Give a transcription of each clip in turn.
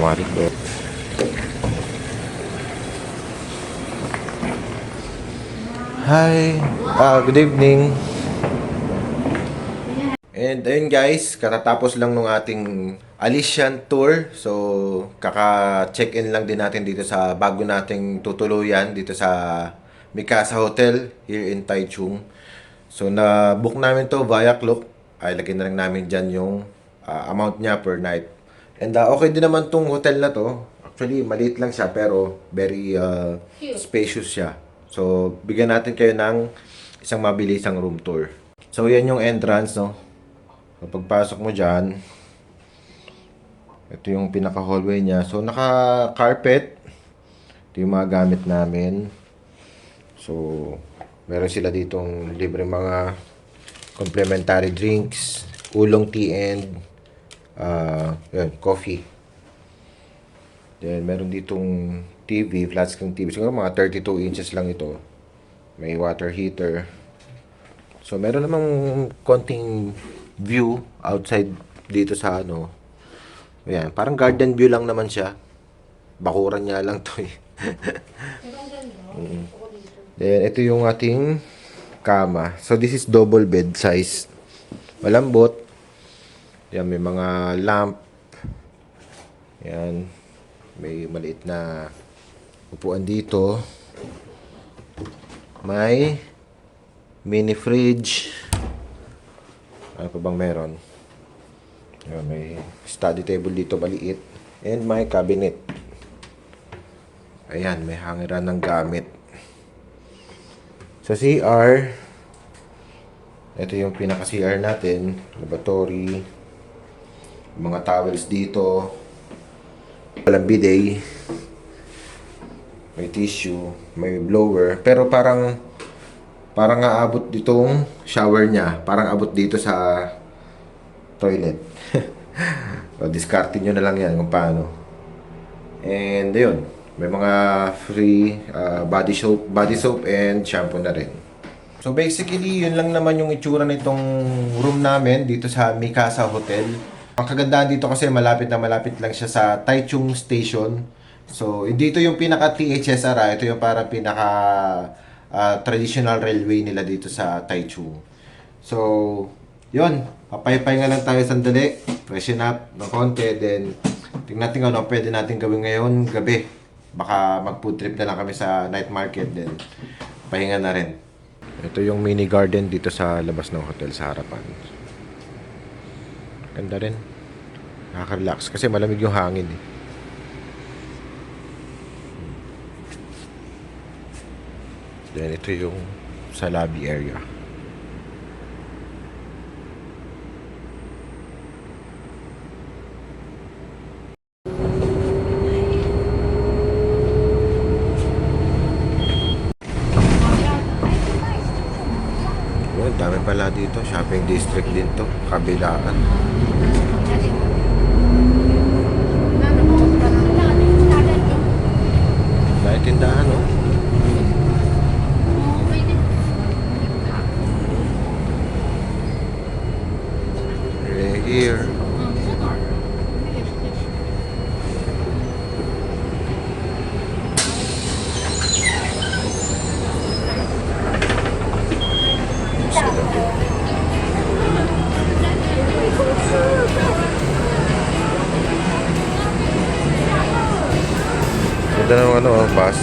Maricel. Hi, good evening. And ayun guys, katatapos lang nung ating Alician tour. So, kaka-check-in lang din natin dito sa bago nating tutuluyan dito sa Mikasa Hotel here in Taichung. So, na-book namin to via Klook. Ay, lagyan na lang namin dyan yung amount niya per night. And okay din naman tong hotel na to. Actually, maliit lang siya pero very spacious siya. So, bigyan natin kayo ng isang mabilisang room tour. So, yan yung entrance, no? Kapag pasok mo dyan, ito yung pinaka-hallway niya. So, naka-carpet. Ito yung mga gamit namin. So, meron sila ditong libre mga complimentary drinks, ulong tea and coffee. Then, meron ditong TV, flat screen TV. Siguro mga 32 inches lang ito. May water heater. So, meron namang konting view outside dito sa ano. Ayan, parang garden view lang naman siya. Bakuran niya lang to eh. Then, ito yung ating kama. So, this is double bed size. Malambot. Yan, may mga lamp. Yan. May maliit na upuan dito. May mini fridge. Ano pa bang meron? Yan, may study table dito maliit. And may cabinet. Ayan, may hangeran ng gamit. Sa CR, ito yung pinaka-CR natin. Lavatory. Mga towels dito. Walang bidet. May tissue. May blower. Pero parang aabot ditong shower niya. Parang abot dito sa toilet. So, discardin nyo na lang yan kung paano. And ayun, may mga free body soap and shampoo na rin. So basically, yun lang naman yung itsura nitong room namin dito sa Mikasa Hotel. Ang kagandahan dito kasi malapit lang siya sa Taichung Station. So, dito yung pinaka THSR, ito yung para pinaka traditional railway nila dito sa Taichung. So, yun. Papay-pahinga lang tayo sandali. Freshen up ng konti. Then, tingnan natin ano pwede natin gawin ngayon gabi. Baka mag-food trip na lang kami sa night market. Then, pahinga na rin. Ito yung mini garden dito sa labas ng hotel sa harapan. Ganda rin. Nakaka-relax. Kasi malamig yung hangin eh. Then, ito yung sa lobby area. Well, dami pala dito. Shopping district din to. Kabilaan. Dahil tindahan, no? Here. Ito na ano, bus.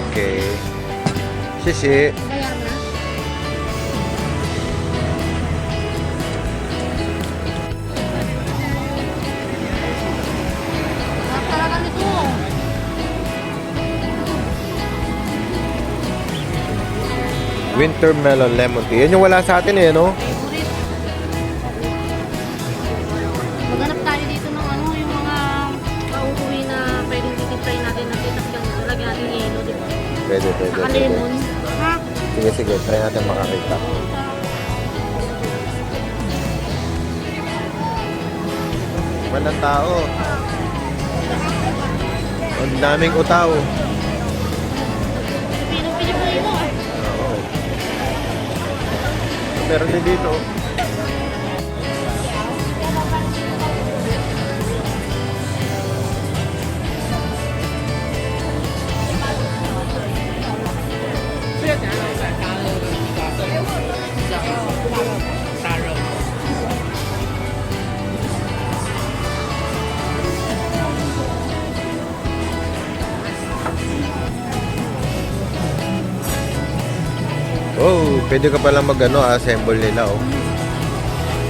Okay. 谢谢。Winter melon lemon tea. Yan yung wala sa atin eh, no? Favorite. Maghanap tayo dito ng ano, yung mga pauuwi na pwedeng tititry natin na titas ganito. Lagyan natin yelo, di ba? Pwede, pwede. Saka pwede. lemon. Ha? Sige, sige. Try natin makakita. Walang tao. Ang daming utaw. Pilipino. Oo. Meron din dito. Oh, pwede ka palang assemble nila, oh.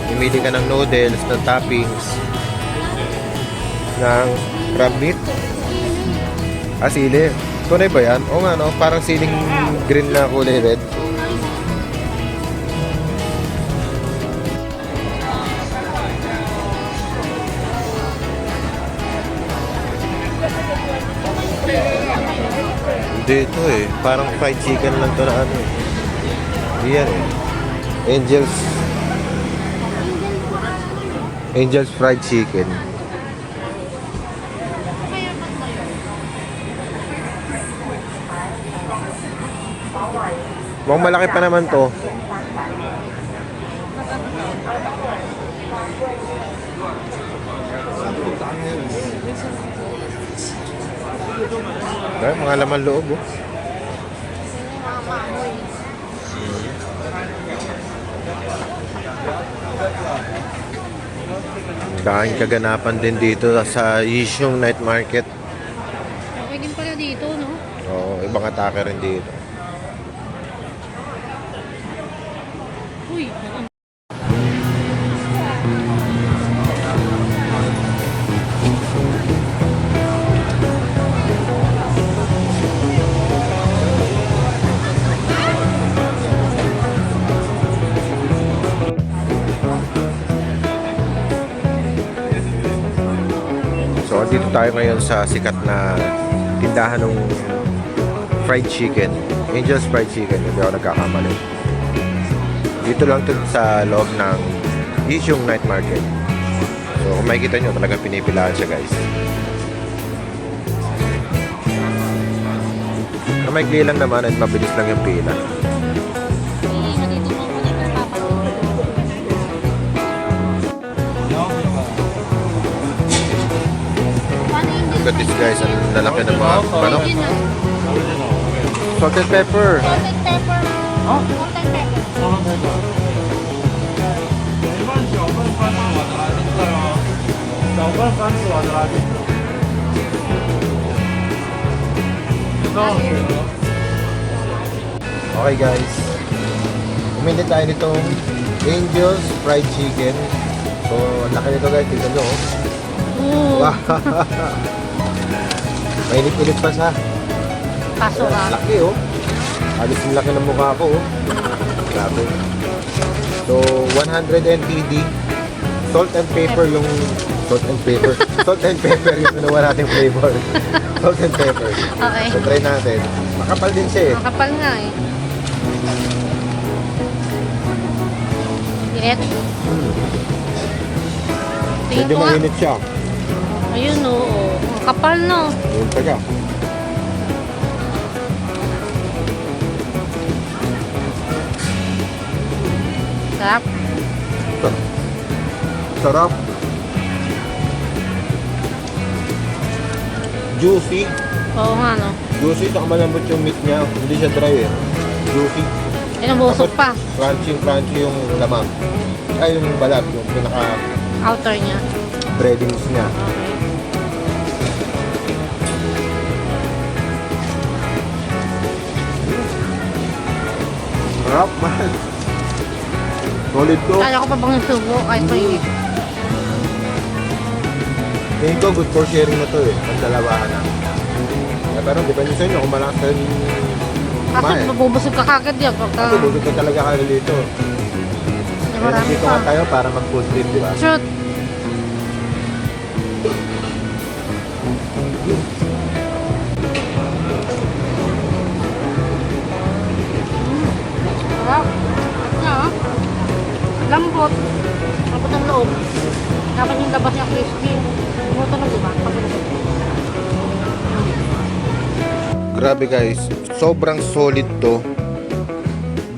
Pumili ka ng noodles, ng toppings, ng crab meat. Sili. Tunay ba yan? Oo nga, no? Parang siling green na kulay red. Hindi ito eh. Parang fried chicken lang to na ano eh. Hindi yan eh. Angel's fried chicken. Mukhang malaki pa naman to. Ay, mga laman loob, oh. Dahil kaganapan din dito sa Yisyong Night Market. Okay din pala dito, no? Oo, ibang atake rin dito. Uy, So, dito tayo ngayon sa sikat na tindahan ng fried chicken. Angel's Fried Chicken, hindi ako nagkakamali. Dito lang ito sa loob ng Yisyong Night Market. So, kung makikita nyo, talagang pinipilaan siya, guys. Kamaikli lang naman at mabilis lang yung pila. dito mo muna nagpapalit. Look at this, guys. Ang lalaki ng mga manok. Original. Salt and pepper. Salted pepper. Oh? Salted pepper. Okay, guys. Umili tayo nitong Angel's Fried Chicken. So, ang laki nito, guys. Tignan nyo, oh. Oo. Wow. Mainit-init pa siya. Kaso ka. Laki, oh. Alis yung laki ng mukha ko, oh. Grabe. So, 100 NTD. Salt and pepper yung... Salt and pepper. Salt and pepper yung ginawa natin flavor. Salt and pepper. Okay. So, try natin. Makapal din siya, eh. Makapal nga eh. Init. Tingin Medyo ko nga. mainit siya. Ayun oo. Ang kapal no. Ayun pa siya. Sarap. Sarap. Juicy. Oo nga no. Juicy, saka malambot yung meat niya. Hindi siya dry eh. Juicy. Yan ang busog pa. Crunchy yung lamang. Ay, yung balat. Yung pinaka Outer niya. breadings niya. Okay. Sarap man. Solid to. Kala ko pa bang subo kahit mainit. Tingin ko good for sharing na to eh. Ang dalawahan na. Pero depende sa inyo kung malakas kayo Kaso Kumain. mabubusog ka kagad yan. Pagka, Tulugod ka talaga kayo dito. hindi Kaya marami nandito pa. nga tayo para mag-food trip, di ba? Shoot. Sarap. Na, ah. Lambot. Lambot ang loob. Dapat yung labas niya crispy. Tumutunog, diba? Pag Grabe guys, sobrang solid to.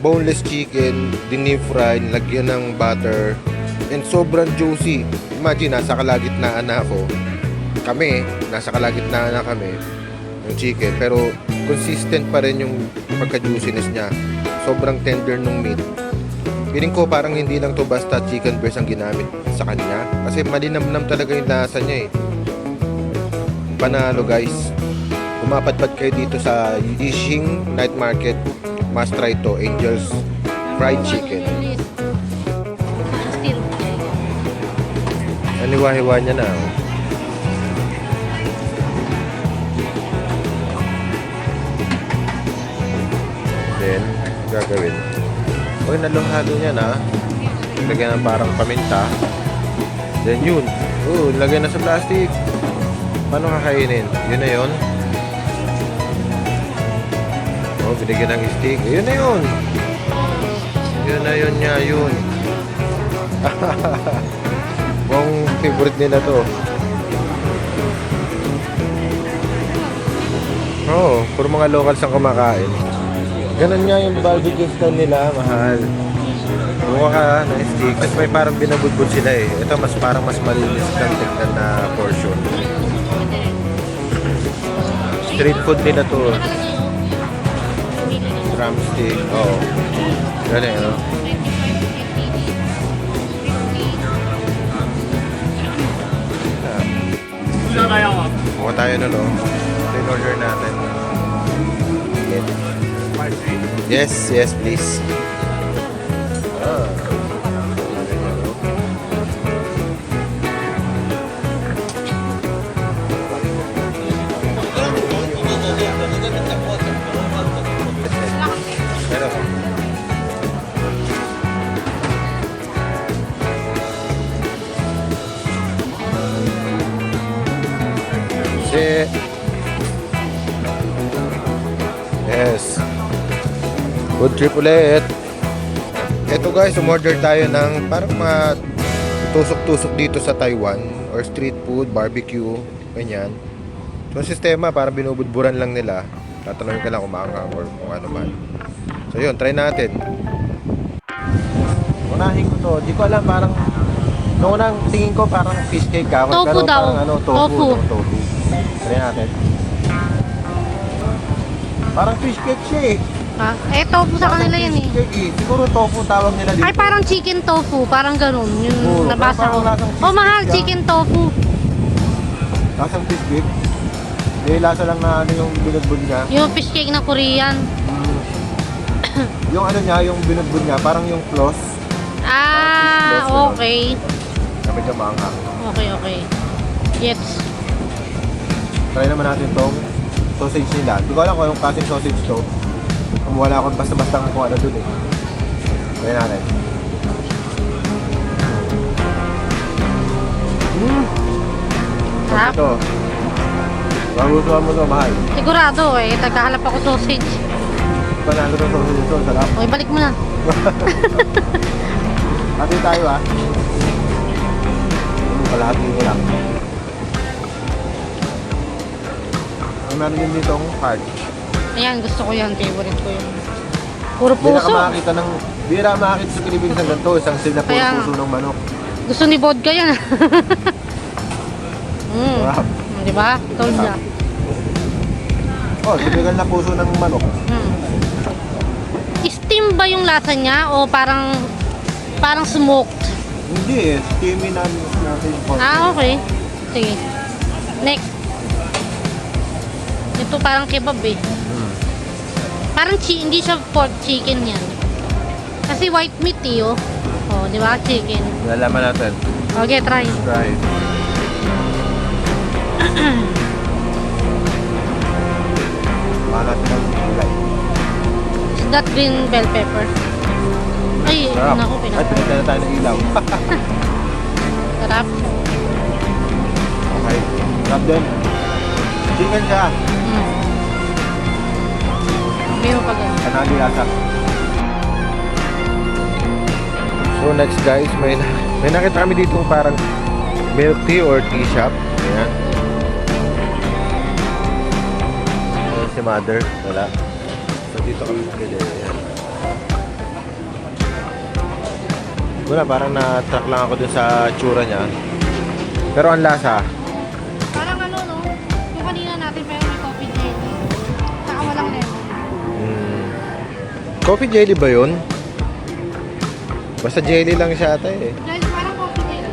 Boneless chicken, dinip-fried, lagyan ng butter, and sobrang juicy. Imagine, nasa kalagitnaan na ako. Kami, nasa kalagitnaan na kami ng chicken, pero consistent pa rin yung pagka-juiciness niya. Sobrang tender nung meat. Feeling ko parang hindi lang to basta chicken breast ang ginamit sa kanya. Kasi malinamnam talaga yung lasa niya eh. Panalo guys. Umapadpad kayo dito sa Yishing Night Market. Must try to, Angel's Fried Chicken. Still. Aniwa-hiwa niya na. Oh. Then, gagawin. Uy, naluhalo niya na. Lagyan ng parang paminta. Then yun. Lagyan na sa plastic. Paano kakainin? Yun na yun. Binigyan ng stick. Yun na yun. Yun na yun niya, yun. Mukhang favorite nila to. Oo, puro mga locals ang kumakain. Ganun nga yung barbecue style nila, mahal. Buka ka ng stick. Tapos may parang binabudbud sila eh. Ito mas parang mas malinis lang tignan na portion. Street food nila to. Drumstick. Oo. Ganun, no? Buka tayo na, no? Ito yung order natin. Yes, yes, please. Ah. Meron. Yes. Good trip ulit. Ito guys, umorder tayo ng parang mga tusok-tusok dito sa Taiwan or street food, barbecue, ganyan. So, sistema, parang binubudburan lang nila. Tatanungin ka lang kung maangang or kung ano man. So, yun, try natin. Unahin ko to. Di ko alam, parang noong unang tingin ko parang fish cake ka. Tofu Pero daw. parang ano, Tofu. tofu. Try natin. Parang fish cake siya eh. Ha? Eh, tofu sa kanila yan eh. Fish cake eh. Siguro tofu tawag nila dito. Ay, parang chicken tofu. Parang ganun. Yung Oo, nabasa ko. parang lasang fish Oh, mahal. cake siya. Chicken tofu. Lasang fish cake. May lasa lang na ano yung binudbud niya. Yung fish cake na Korean. Yung ano niya, yung binudbud niya, parang yung floss. Ah, Close, okay. Sabi niya maanghang. Okay, okay. Yes. Try naman natin tong sausage nila. Hindi ko alam kung anong klaseng sausage to. Wala akong basta-basta kung ano dun eh. Try natin. Sarap. Ito. Magustuhan mo to, mahal. Sigurado eh. Nagkahalap ako sausage. Panalo to sausage ito, sarap. Okay, balik mo na. Hati tayo ah. Kalahati ko lang. Ang meron din dito ang heart. Ayan, gusto ko yan. Favorite ko yun. Puro Bira ka puso. makakita ng... Bira makakita sa Pilipinas ng ganito. Isang sila puro Kaya nga. puso ng manok. Gusto ni vodka yan. Sarap. Di ba? Told niya. Oh, typical na puso ng manok. Steam ba yung lasa niya o parang smoked? Hindi eh. Steamy natin yung pork. Ah, okay. Sige. Next. Ito parang kebab eh. Parang hindi siya pork chicken yan. Kasi white meat eh, oh. Oh, di ba? Chicken. Lalaman natin. Okay, try. Try. Mahal natin ang gulay. that green bell pepper. Ay, Sarap. naku, Ay, pinagdala na tayo ng ilaw. Sarap. Okay. Sarap din. Chicken siya. Hindi mo pa ganun. Kanali lasa. So next guys, may nakita kami dito parang milk tea or tea shop. Ayan. Ayan si mother. Wala. So dito kami nakili. Ayan. Wala, parang na-track lang ako dun sa tsura niya. Pero ang lasa, Parang ano, no? Yung kanina natin pero may coffee jelly. Saka walang lemon. coffee jelly ba yun? Basta jelly lang siya ata eh. Guys, parang coffee jelly.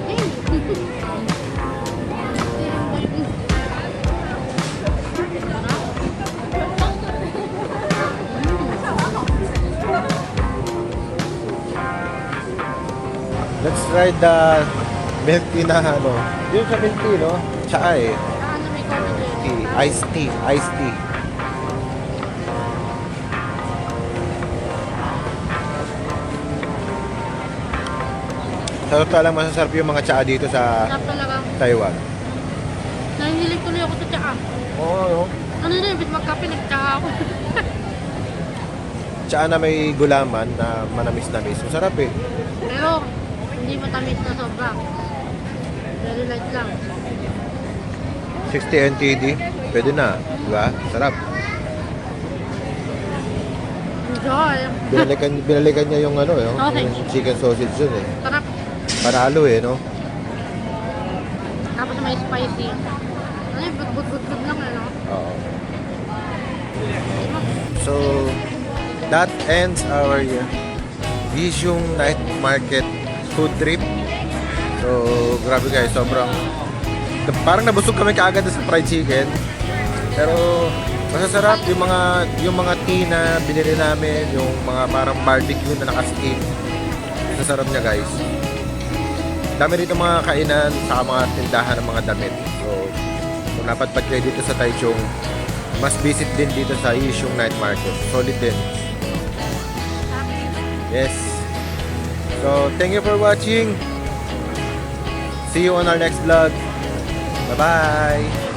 Let's try the milk tea na ano. Yun sa milk tea, no? Tsaka eh. Ano may coffee jelly? Tea. Iced tea. Iced tea. Sa totoo lang, masasarap yung mga tsaa dito sa Sarap talaga. Taiwan. Nahihilig tuloy ako sa tsaka. Oo, no? Ano na yun, bit magkape, nagtsaka ako. Tsaa na may gulaman na manamis-namis. Masarap eh. Pero, hindi matamis na sobra. Very light lang. 60 NTD. Pwede na. Diba? Sarap. Enjoy. Binalikan niya yung ano, Sausage. yung chicken sausage yun eh. Sarap. Panalo eh, no? Tapos may spicy. Ano yung but lang eh, no? Oo. So, that ends our Yisyung Night Market food trip. So, grabe guys, sobrang parang nabusog kami kaagad sa fried chicken. Pero masasarap yung mga tea na binili namin, yung mga parang barbecue na naka-steam. Masasarap niya guys. Dami rito mga kainan sa mga tindahan ng mga damit. So, kung napadpad kayo dito sa Taichung, mas visit din dito sa Yisyung Night Market. Solid din. Yes. So, thank you for watching. See you on our next vlog. Bye-bye.